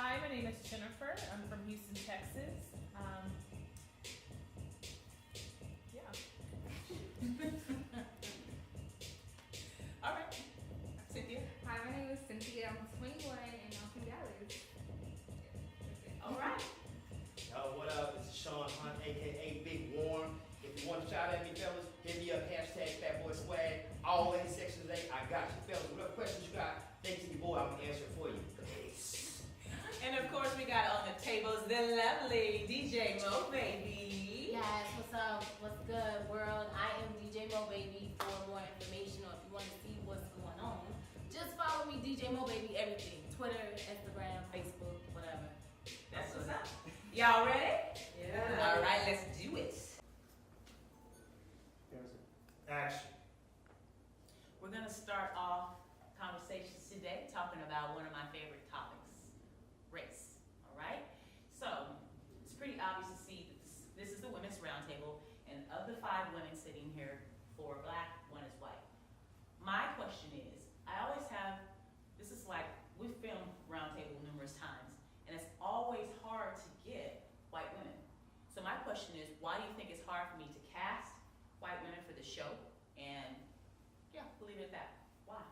Hi, my name is Jennifer. I'm from Houston, Texas. Yeah. All right. Cynthia. Hi, my name is Cynthia. I'm 21 and I'm from Dallas. All right. Yo, what up? This is Sean Hunt, aka Big Warm. If you want to shout at me, fellas, hit me up, hashtag FatBoySwag. Always Section 8, I got you, fellas. Whatever questions you got, thanks to your boy, I'm gonna answer it for you. Peace. And of course, we got on the tables the lovely DJ Mo Baby. Yes, what's up? What's good, world? I am DJ Mo Baby. For more information or if you want to see what's going on, just follow me, DJ Mo Baby, everything. Twitter, Instagram, Facebook, whatever. That's what's up. Y'all ready? Yeah. All right, let's do it. Action. We're going to start off conversations today talking about one of my favorite topics, race. All right? So, it's pretty obvious to see that this is the Women's Roundtable, and of the 5 women sitting here, 4 are black, 1 is white. My question is, I always have, this is like, we've filmed Roundtable numerous times, and it's always hard to get white women. So my question is, why do you think it's hard for me to cast white women for the show? And yeah, we'll leave it at that. Why?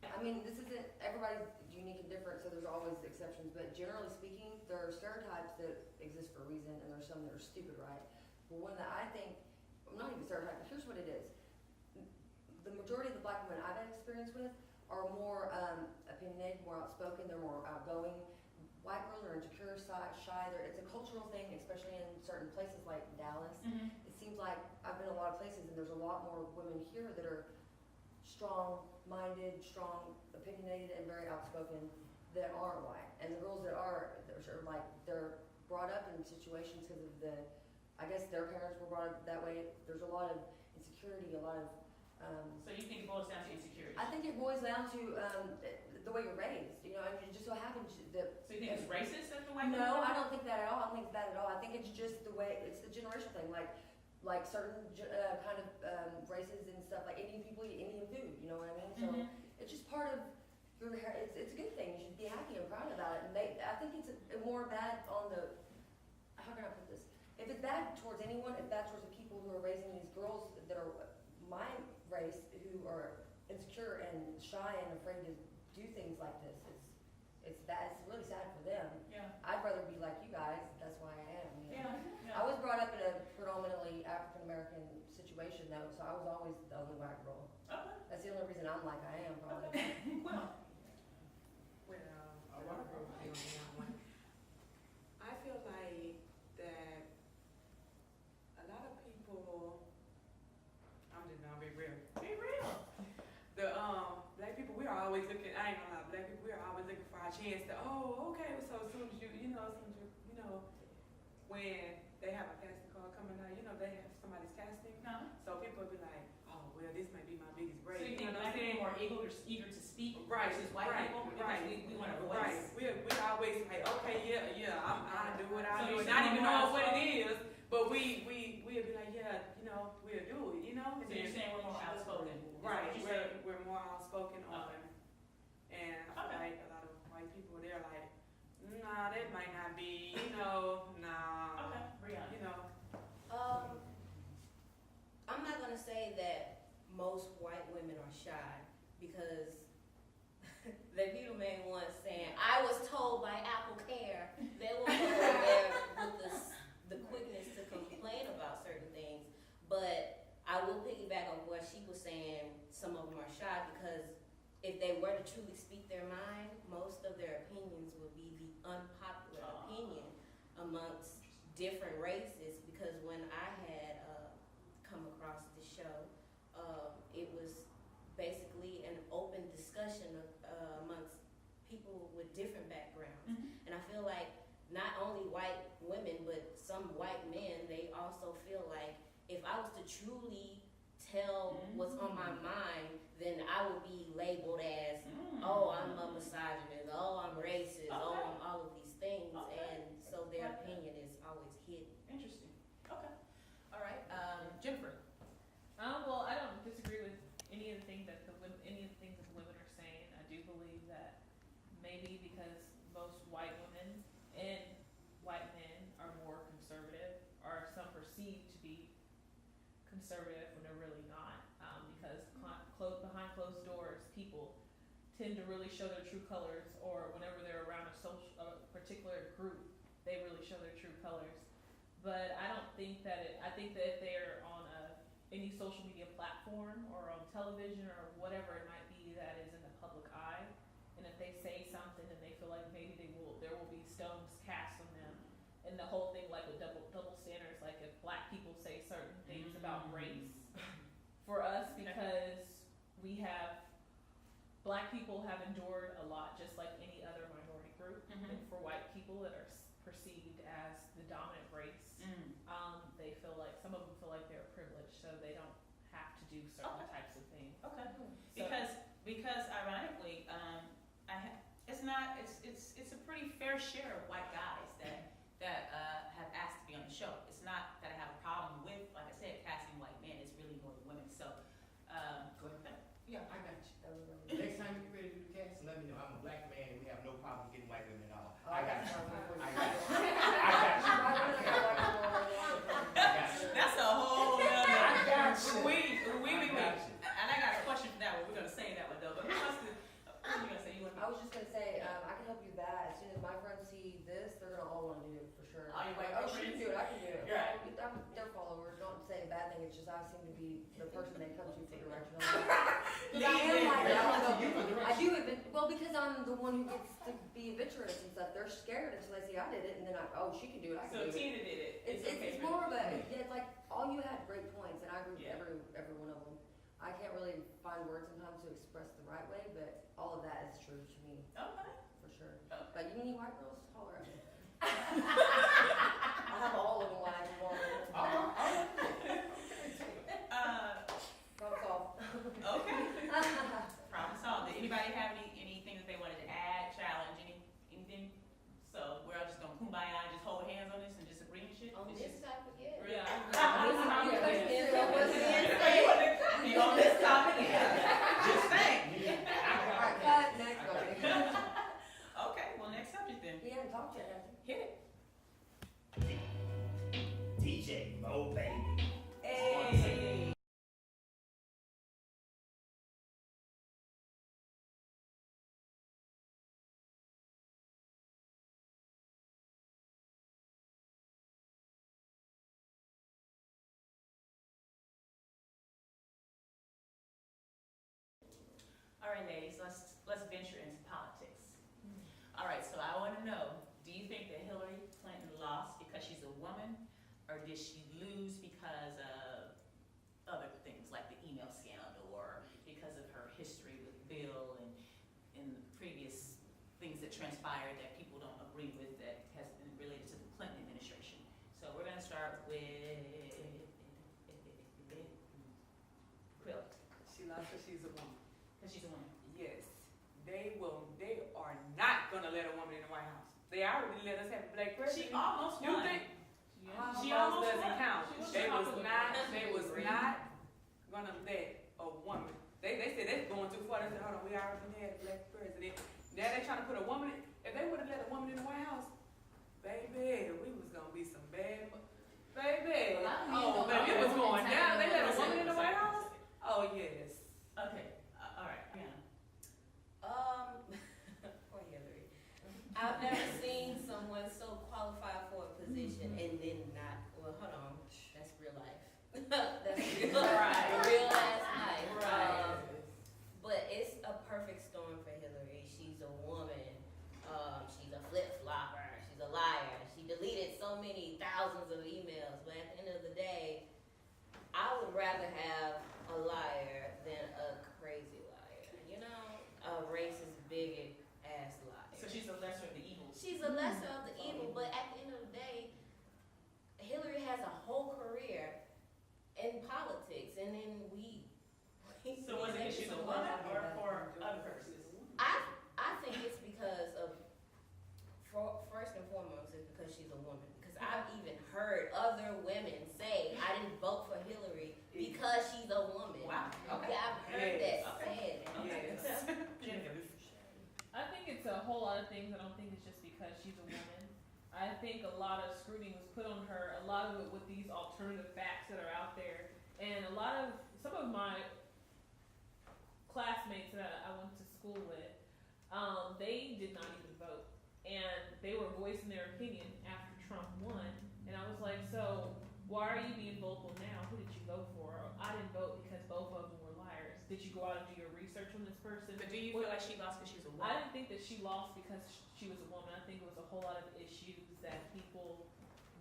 I mean, this isn't, everybody's unique and different, so there's always exceptions, but generally speaking, there are stereotypes that exist for a reason, and there's some that are stupid, right? But one that I think, not even stereotype, but here's what it is. The majority of the black women I've had experience with are more opinionated, more outspoken, they're more outgoing. White girls are insecure, shy, it's a cultural thing, especially in certain places like Dallas. Mm-hmm. It seems like I've been in a lot of places and there's a lot more women here that are strong-minded, strong, opinionated, and very outspoken that aren't white. And the girls that are, they're brought up in situations because of I guess their parents were brought up that way. There's a lot of insecurity, a lot of So you think it boils down to insecurity? I think it boils down to the way you're raised. You know, I mean, it just so happens that. So you think it's racist that the white No, women? I don't think that at all. I don't think that at all. I think it's just the way, it's the generational thing. Like certain kind of races and stuff, like Indian people eat Indian food. You know what I mean? So it's just part of your. It's a good thing. You should be happy and proud about it. And I think it's more bad on the. How can I put this? If it's bad towards anyone, if bad towards the people who are raising these girls that are my race, who are insecure and shy and afraid to do things like this, it's bad. It's really sad for them. Yeah. I'd rather be like you guys. That's why I am. You know? Yeah. I was brought up in a predominantly African American situation though, so I was always the only white girl. Okay. That's the only reason I'm like I am, probably. Okay. Well. I want to go with you on that one. I feel like that a lot of people, I'm just gonna be real. Be real. The black people, we are always looking. I ain't gonna lie, black people, we are always looking for our chance to. Oh, okay. So as soon as when they have a casting call coming out, they have somebody's casting. No. So people will be like, oh, well, this may be my biggest break. So you think black people are eager to speak versus white people? Right. Because we want a voice. Right. We always like, okay, yeah, I do what I So do, you're not saying even more know what outspoken? it is. But we'll be like, yeah, we'll do it, So you're saying we're more outspoken? Right. Is that what you're saying? We're more outspoken on, Okay. and I feel like a lot of white people, they're like, nah, that might not be, nah. Okay, Brianna. I'm not gonna say that most white women are shy because the Vito man once saying, I was told by Apple Care they were there with the quickness to complain about certain things. But I will piggyback on what she was saying, some of them are shy because if they were to truly speak their mind, most of their opinions would be the unpopular opinion amongst different races. Because when I had come across the show, it was basically an open discussion amongst people with different backgrounds. And I feel like not only white women, but some white men, they also feel like if I was to truly tell what's on my mind, then I would be labeled as, oh, I'm a misogynist, oh, I'm racist, oh, I'm all of these things. And so their opinion is always hidden. Interesting. Okay. All right. Jennifer. Well, I don't disagree with any of the things that the women are saying. I do believe that maybe because most white women conservative when they're really not, because behind closed doors, people tend to really show their true colors, or whenever they're around a particular group, they really show their true colors. But I don't think that I think that if they're on any social media platform or on television or whatever it might be that is in the public eye, and if they say something and they feel like maybe there will be stones cast on them, and the whole thing like with double standards, like if black people say certain things about race, for us, because black people have endured a lot just like any other minority group, and for white people that are perceived as the dominant race, they feel like, some of them feel like they're privileged, so they don't have to do certain types of things. Okay. So, Because ironically, it's a pretty fair share of white guys that have asked to be on the show. It's not that I have a problem with, like I said, casting white men. It's really more the women. So, go ahead. Yeah, I got you. Next time you get ready to do the casting, let me know. I'm a black man and we have no problem getting white women at all. I got you. I got you. That's a whole nother. I got you. And I got a question for that one. We're gonna say that one though. But who wants to? What are you gonna say? I was just gonna say, I can help you with that. As soon as my friends see this, they're gonna all wanna do it for sure. All your white Like, oh, she can do it, I can do it. Right. I'm their followers, don't say a bad thing, it's just I seem to be the person they come to for direction. Cause I am like that. I do it, well, because I'm the one who gets to be adventurous and stuff. They're scared until they see I did it, and then she can do it, I can So do it. Tina did it. It's more of a, it's like, all you had great points, and I agree with every one of them. I can't really find words sometimes to express the right way, but all of that is true to me, Okay. for sure. Okay. But you need white girls, holler at me. I'll have all of them when I can want them. Problem solved. Okay. Problem solved. Did anybody have anything that they wanted to add, challenge, anything? So we're all just gonna kumbaya and just hold hands on this and just agree and shit? On It's this just- topic, yeah. Yeah. Yeah. On this topic, just think. Alright, cut, next one. Okay, well, next subject then. He hasn't talked yet, has he? Hit it. DJ Mo Baby. Hey. All right, ladies, let's venture into politics. All right, so I want to know, do you think that Hillary Clinton lost because she's a woman, or did she lose because of other things like the email scandal, or because of her history with Bill and previous things that transpired that people don't agree with that has been related to the Clinton administration? So we're going to start with Quill, She lost because she's a woman. because she's a woman. Yes, they are not gonna let a woman in the White House. They already let us have a black president. She almost You won. think? She Almost almost doesn't won. count. She was They was popular. not gonna let a woman. They said that's going too far. They said, hold on, we already had a black president. Now they trying to put a woman in. If they would have let a woman in the White House, baby, we was gonna be some bad. Baby, Well, I don't oh, even know baby, it was about going women down. They let a taking woman in the over. White House. Oh yes. Okay, all right, Brianna. Poor Hillary. I've never seen someone so qualified for a position and then not, well, hold on, that's real life. That's real, Right. real ass life. Right. But it's a perfect storm for Hillary. She's a woman, she's a flip-flopper, she's a liar. She deleted so many thousands of emails, but at the end of the day, I would rather have a liar than a crazy liar, you know? A racist, bigot ass liar. So she's the lesser of the evils. She's a lesser of the evil, but at the end of the day, Hillary has a whole career in politics, and then we So was it because she's a woman or for other purposes? I think it's because of, first and foremost, it's because she's a woman. Because I've even heard other women say, I didn't vote for Hillary because she's a woman. Wow, okay. Yeah, I've heard that Okay. said. Yes. Jennifer. I think it's a whole lot of things. I don't think it's just because she's a woman. I think a lot of scrutiny was put on her, a lot of it with these alternative facts that are out there, And some of my classmates that I went to school with, they did not even vote. And they were voicing their opinion after Trump won. And I was like, so why are you being vocal now? Who did you vote for? I didn't vote because both of them were liars. Did you go out and do your research on this person? But do you feel like she lost because she was a woman? I didn't think that she lost because she was a woman. I think it was a whole lot of issues that people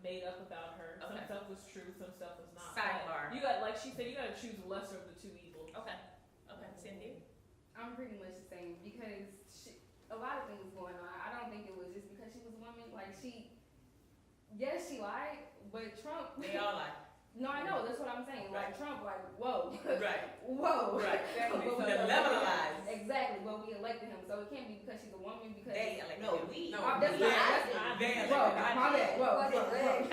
made up about her. Some Okay. stuff was true, some stuff was not. Sidebar. You got, like she said, you got to choose the lesser of the two evils. Okay. Okay. Cindy? I'm pretty much the same because a lot of things going on. I don't think it was just because she was a woman. Like yes, she lied, but Trump. They all like. No, I know. That's what I'm saying. Right. Like Trump, like whoa, Right. whoa. Right. But So we the elected level of him. lies. Exactly. But we elected him, so it can't be because she's a woman. Because They like No, we. no. That's Yeah. not. They Whoa, elected. my bad. Whoa, Was it whoa, rigged?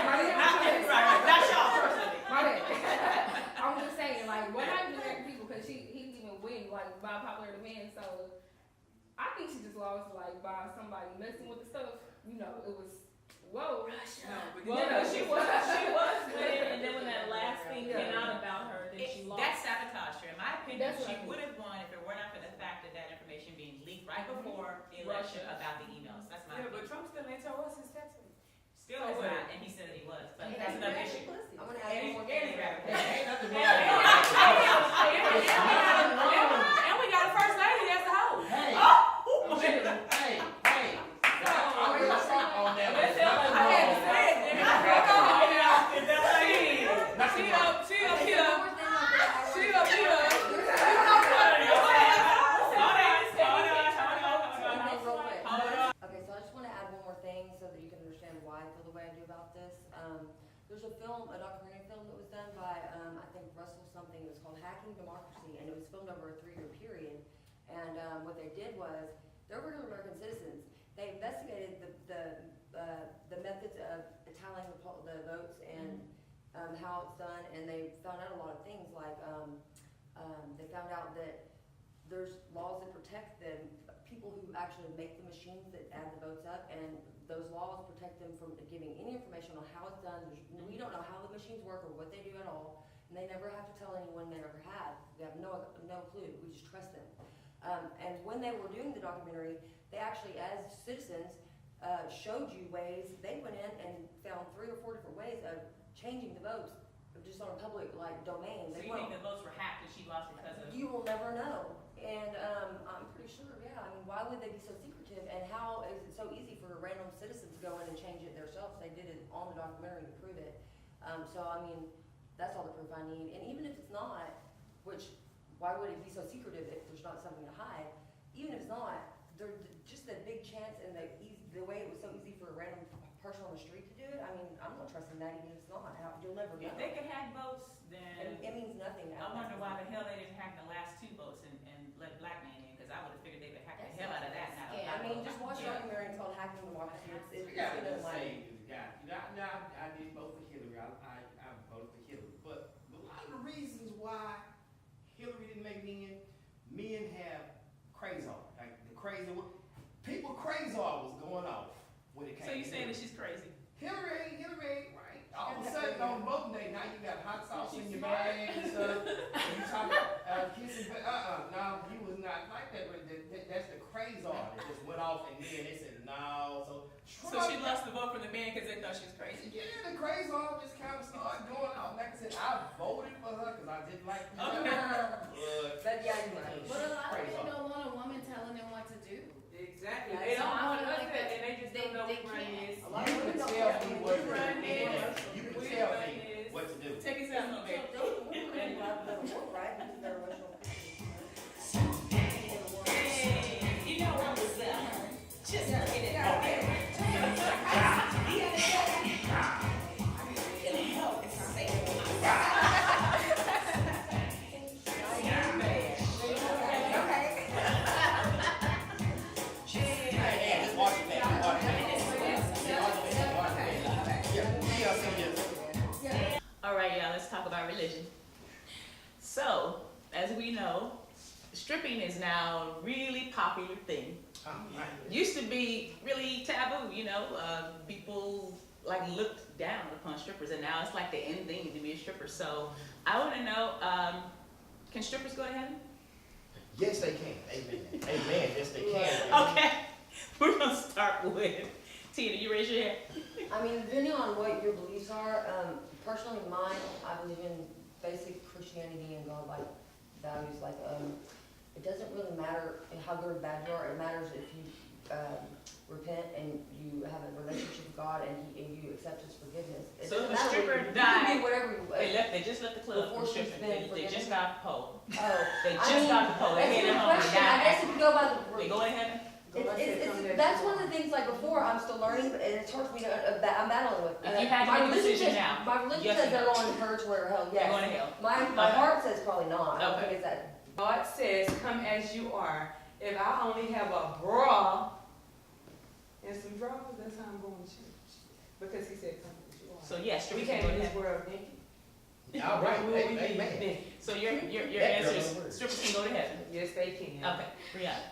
Not y'all personally. My bad. I'm just saying, like, we're not even American people because he didn't even win, like, by popular demand. So I think she just lost, like, by somebody messing with the stuff. You know, it was whoa. No, but Well, no, she was winning, and then when that last thing came out about her, then she lost. That's sabotage her. In my opinion, That's what she I mean. would have won if it were not for the fact of that information being leaked right before the election Russia. about the emails. That's my yeah, but opinion. Trump still ain't told us his tax rate. Still is not, and he said that he was, but Yeah, that's another issue. I'm gonna add one more And thing. Ain't nothing wrong And we got a first lady that's a hoe. Hey, Oh! hey, I'm gonna stop on that. Let's There's tell nothing her. wrong with that. Nothing wrong. Okay, so I just want to add one more thing so that you can understand why I feel the way I do about this. There's a documentary film that was done by, I think Russell something. It was called Hacking Democracy, and it was filmed over a 3-year period. And what they did was, they're regular American citizens. They investigated the methods of tallying the votes and how it's done, and they found out a lot of things. Like they found out that there's laws that protect the people who actually make the machines that add the votes up, and those laws protect them from giving any information on how it's done. We don't know how the machines work or what they do at all, and they never have to tell anyone. They never have. We have no clue. We just trust them. And when they were doing the documentary, they actually, as citizens, showed you ways. They went in and found 3 or 4 different ways of changing the votes, just on a public domain. So They you think went- the votes were hacked and she lost because of? You will never know. And I'm pretty sure, yeah. I mean, why would they be so secretive? And how is it so easy for a random citizen to go in and change it themselves? They did it on the documentary to prove it. So I mean, that's all the proof I need. And even if it's not, which why would it be so secretive if there's not something to hide? Even if it's not, there's just a big chance, and the way it was so easy for a random person on the street to do it. I mean, I'm not trusting that even if it's not. You'll never know. If they could hack votes, then It means nothing. I wonder why the hell they didn't hack the last 2 votes and let black man in, because I would have figured they would hack the hell out of that now. Yeah, I mean, just watch a documentary called Hacking Democracy. It's I gotta gonna just like. say, I did vote for Hillary. I voted for Hillary. But a lot of the reasons why Hillary didn't make men have crazy on. Like the crazy one. People crazy on was going off when it came. So you to saying that Hillary. she's crazy? Hillary ain't right. All of a sudden on voting day, now you got hot sauce in your bag and stuff. And you talking kissing, no, you was not like that. But that's the crazy on that just went off, and then they said no. So she lost the vote from the man because they thought she was crazy? Yeah, the crazy on just kind of started going off. Like I said, I voted for her because I didn't like her. But yeah, you're right. But a lot of Crazy. people don't want a woman telling them what to do. Exactly. Yeah, They so don't I want feel us like that, that and they just they- don't know they which one can't. it is. A lot You of can women don't tell care. me what to do. Run this. You can We tell run me this. what to do. Take us out a little bit. Those women love the war, right? Because they're emotional creatures. You know what was just looking at Hey, just watch it back. Watch it. Yeah. All right, y'all, let's talk about religion. So, as we know, stripping is now a really popular thing. Used to be really taboo, people like looked down upon strippers, and now it's like the end thing to be a stripper. So I want to know, can strippers go to heaven? Yes, they can. Amen. Amen. Yes, they can. Okay, we're gonna start with Tina. You raise your hand. I mean, depending on what your beliefs are, personally mine, I believe in basic Christianity and God-like values. Like, it doesn't really matter how good or bad you are. It matters if you repent and you have a relationship with God and you accept His forgiveness. It So if doesn't a matter stripper what you died, can be whatever you. they just left the club Before for she's stripping. been They just forgiven? got the pole. Oh, They I just mean, got the pole. They that's a hit good it home. They question. I died. guess if you go by the. They go to heaven. That's one of the things, like before, I'm still learning, but it's hard for me to, I'm battling with. If you had to My make a religion decision says- now, My religion yes says or they're no? going to purge or hell, They're yes. going to hell. My Okay. heart says probably not, I don't Okay. think it's that. God says, come as you are. If I only have a bra and some drawers, that's how I'm going to church. Because he said, come as you are. So yes, We strippers can came go in to this heaven. world naked. All right. Where will we be Amen. naked? So your That answer girl is don't work. strippers can go to heaven. Yes, they can. Okay, Brianna.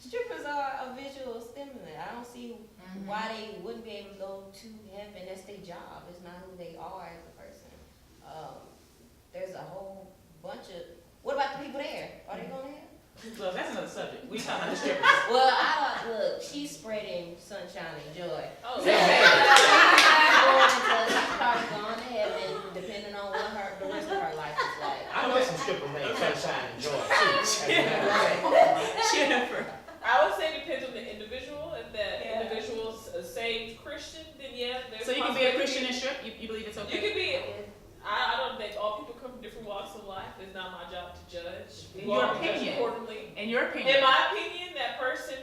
Strippers are a visual stimulant. I don't see why they wouldn't be able to go to heaven. That's their job. It's not who they are as a person. There's a whole bunch of. What about the people there? Are they going to heaven? Well, that's another subject. We talking about the strippers. Well, look. She's spreading sunshine and joy. Oh, So, she's probably going to heaven, depending on what the rest of her life is like. I know some strippers named Sunshine and Joy too. Jennifer. I would say it depends on the individual. If that Yeah. individual's a saved Christian, then yeah, there's So you can be a possibility. Christian and strip? You believe it's You okay? can be. I don't think all people come from different walks of life. It's not my job to judge. In You your all judge opinion. accordingly. In your In opinion. my opinion, that person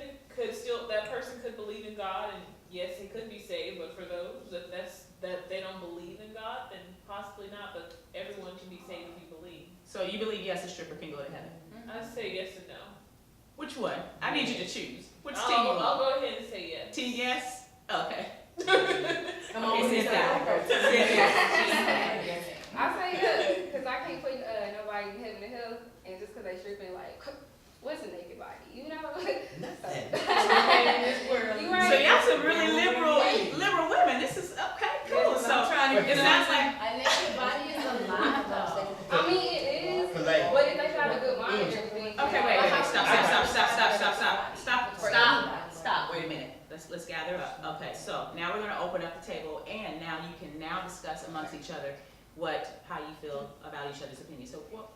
could believe in God, and yes, he could be saved. But for those that they don't believe in God, then possibly not. But everyone can be saved if you believe. So you believe yes, a stripper can go to heaven? I say yes and no. Which one? I need you to choose. Which team you I'll on? go ahead and say yes. Team yes? Okay. Come on, Okay, sit down. Sit down. I say good, because I can't put nobody in heaven and hell, and just because they stripping, like, what's a naked body, you know? Nothing. in this world. You So right. y'all some really liberal women. This is okay, cool. Yes, So I'm trying to it sounds like A naked body is a lie, though. I mean, it is, Like, but if they got a good mind and everything. okay. Wait. Stop. Wait a minute. Let's gather up. Okay. So now we're gonna open up the table, and now you can now discuss amongst each other how you feel about each other's opinions. So what?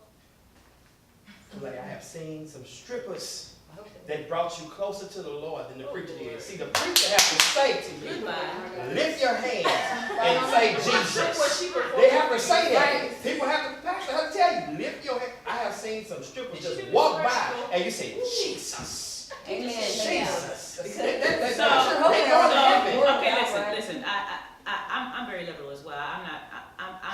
like I have seen some strippers that brought you closer to the Lord than the preacher did. See, the preacher has to say to you, Goodbye. lift your hands and say Jesus. They have to say that. People have to, pastor have to tell you, lift your hand. I have seen some strippers just walk by and you say, Jesus. Amen. Jesus. So, That's so, not they going to heaven. okay, listen. I'm very liberal as well. I'm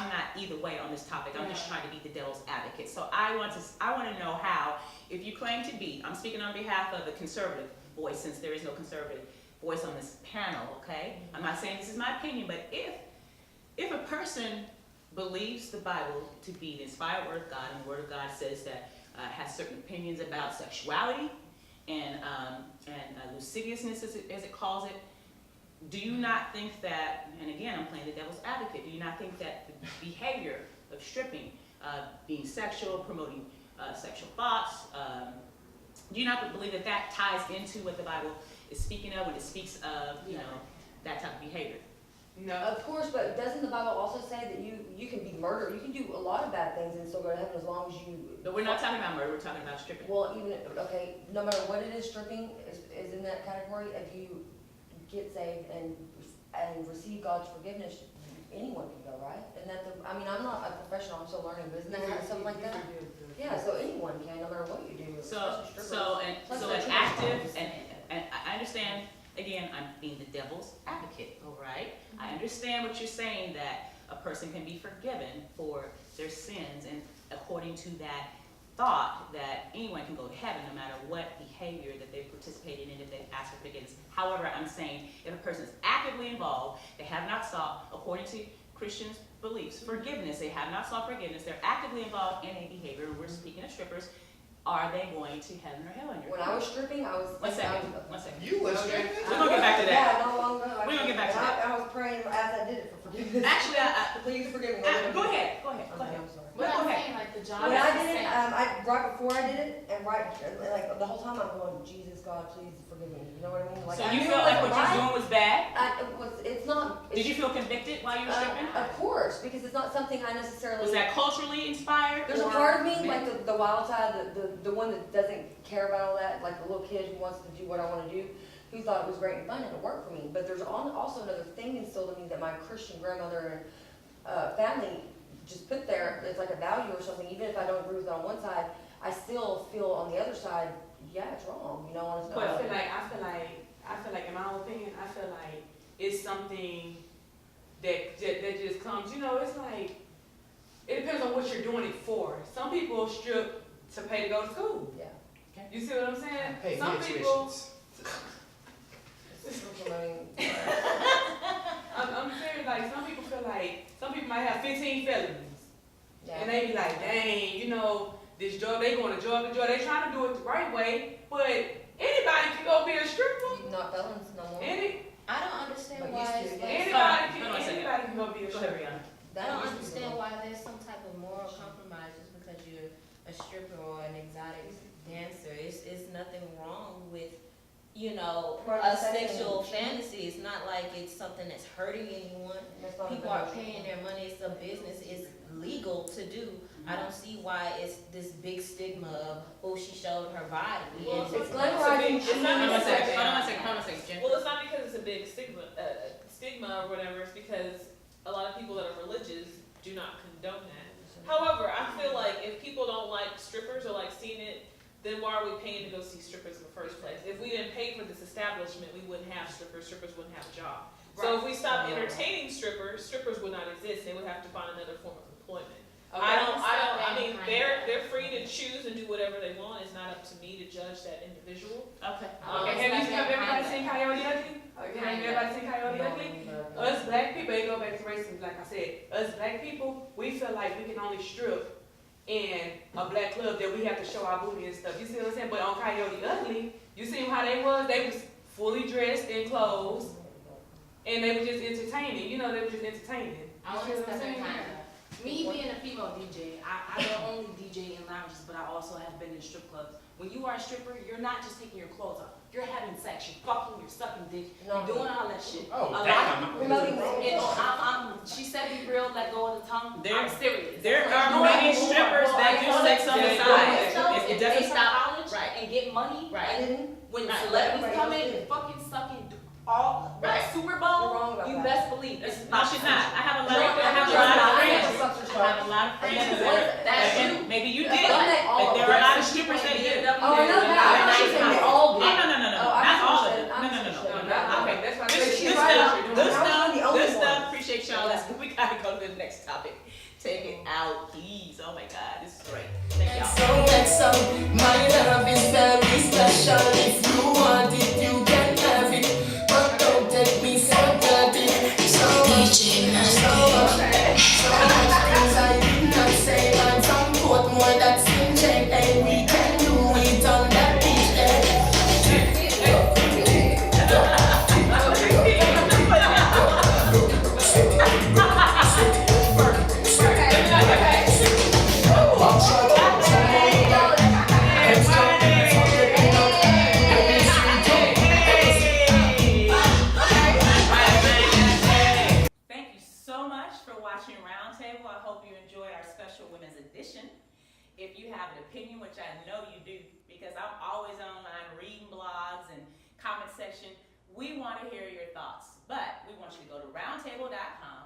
not either way on this topic. I'm just trying to be the devil's advocate. So I want to know how, if you claim to be, I'm speaking on behalf of the conservative voice, since there is no conservative voice on this panel. Okay, I'm not saying this is my opinion, but if a person believes the Bible to be the inspired word of God, and the word of God says that has certain opinions about sexuality and lasciviousness, as it calls it, do you not think that, and again, I'm playing the devil's advocate, do you not think that the behavior of stripping, being sexual, promoting sexual thoughts, do you not believe that that ties into what the Bible is speaking of when it speaks of, that type of behavior? No. Of course, but doesn't the Bible also say that you can be murdered, you can do a lot of bad things and still go to heaven as long as you. But we're not talking about murder, we're talking about stripping. Well, okay, no matter what it is, stripping is in that category. If you get saved and receive God's forgiveness, anyone can go, right? And I'm not a professional, I'm still learning, but isn't that something like that? Yeah, so anyone can, no matter what you do. So an active, and I understand, again, I'm being the devil's advocate, all right? I understand what you're saying, that a person can be forgiven for their sins, and according to that thought that anyone can go to heaven no matter what behavior that they've participated in if they've asked for forgiveness. However, I'm saying if a person is actively involved, they have not sought, according to Christians' beliefs, forgiveness, they have not sought forgiveness, they're actively involved in a behavior, and we're speaking of strippers, are they going to heaven or hell in your When I was stripping, I was. One second. You was stripping? We're gonna get back to that. Yeah, no longer. We're gonna get back actually, Please forgive me. go ahead. Okay, I'm sorry. But Go I'm ahead. saying, like, the job When is I the did it, same. right before I did it, and like the whole time I'm going, Jesus God, please forgive me. You know what I mean? Like, So I you knew felt it like what wasn't you're right. doing was bad? It's not. Did you feel convicted while you were stripping? Of course, because it's not something I necessarily. Was that culturally inspired? There's a or part of me, meant- like the wild side, the one that doesn't care about all that, like the little kid who wants to do what I want to do, who thought it was great and fun and it worked for me. But there's also another thing instilled in me that my Christian grandmother and family just put there. It's like a value or something. Even if I don't agree with it on one side, I still feel on the other side, yeah, it's wrong. You know, on But I feel like, in my own opinion, I feel like it's something that just comes. You know, it's like it depends on what you're doing it for. Some people strip to pay to go to school. Yeah. You see what I'm saying? Pay Some my people. tuitions. I'm serious. Like some people feel like some people might have 15 felonies, Yeah. and they be like, dang, you know, this drug they going to drug. They trying to do it the right way, but anybody can go be a stripper. Not felons no more. I don't understand But why used to, it's yeah. like, Anybody can go be a Go ahead, stripper. Rihanna. I don't understand why there's some type of moral compromise just because you're a stripper or an exotic dancer. It's nothing wrong with, you know, Right, a that's sexual it. fantasy. It's not like it's something that's hurting anyone. That's not People about are paying their money. It's a business. It's legal to do. I don't see why it's this big stigma of, oh, she showed her body. Well, And It's glamorizing. It's not Hold on a because second, it's hold on a second, hold on a second, Jen. Well, it's not because it's a big stigma or whatever. It's because a lot of people that are religious do not condone that. However, I feel like if people don't like strippers or like seeing it, then why are we paying to go see strippers in the first place? If we didn't pay for this establishment, we wouldn't have strippers. Strippers wouldn't have a job. So if we stopped entertaining strippers, strippers would not exist. They would have to find another form of employment. I mean, they're free to choose and do whatever they want. It's not up to me to judge that individual. Okay. Okay, have everybody seen Coyote Ugly? Okay, have everybody seen Coyote Ugly? Us black people, it go back to racism, like I said. Us black people, we feel like we can only strip in a black club that we have to show our booty and stuff. You see what I'm saying? But on Coyote Ugly, you see how they was? They was fully dressed in clothes, and they were just entertaining. You know, they were just entertaining. I You want see to what I'm step in saying? time. Me being a female DJ, I don't only DJ in lounges, but I also have been in strip clubs. When you are a stripper, you're not just taking your clothes off. You're having sex, you're fucking, you're sucking dick, No. you're doing all that shit. Oh, A damn. Promoting she said be real, let go of the tongue. There- I'm serious. There That's are what I'm many doing. strippers that do sex on the Yeah, side. So It if they doesn't stop college Right. and get money, Right. I didn't. when Right. celebrities come in Right. and fucking sucking all Right. Super You're wrong Bowl, about you that. best believe That's, it's no, she's not. I have a lot No, of, I have a you're lot not. of I friends. never sucked your I have a stuff. lot of friends never that said are, that. and maybe you did. Don't let all Like, of there are a them. lot of strippers that did. Oh, I know that. I thought you said they all Oh, did. no, Oh, I not all of understood. it. I No. understood. Okay, that's why I Good said she's she's right right. about- Good I was stuff, the only good one. stuff. Appreciate y'all. We gotta go to the next topic. Take it out, please. Oh my God, this is great. Thank y'all. My love is very special. If you want it, you can have it. But don't take me so dirty. So much things I did not say. I'm from Portmore, that's in J. A. We can do it on that beach. Thank you so much for watching Roundtable. I hope you enjoyed our special women's edition. If you have an opinion, which I know you do, because I'm always online reading blogs and comment section, we want to hear your thoughts. But we want you to go to roundtable.com,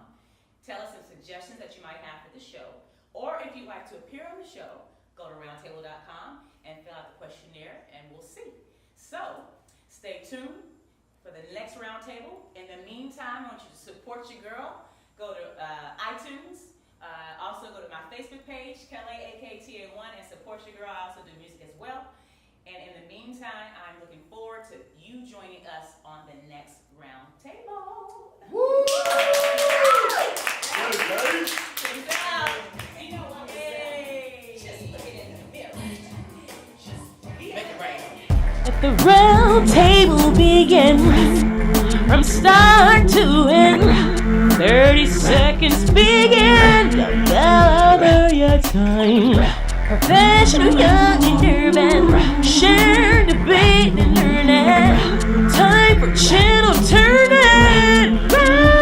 tell us some suggestions that you might have for the show, or if you'd like to appear on the show, go to roundtable.com and fill out the questionnaire, and we'll see. So, stay tuned for the next roundtable. In the meantime, I want you to support your girl. Go to iTunes. Also go to my Facebook page, Kelly AKTA1, and support your girl. I also do music as well. And in the meantime, I'm looking forward to you joining us on the next roundtable. Woo! Peace out. You know what? Yay. Just looking in the mirror. Make it rain. Let the round table begin from start to end. 30 seconds begin. Don't tell over your time. Professional, young and urban. Share, debate, and learn it. Time for channel turning.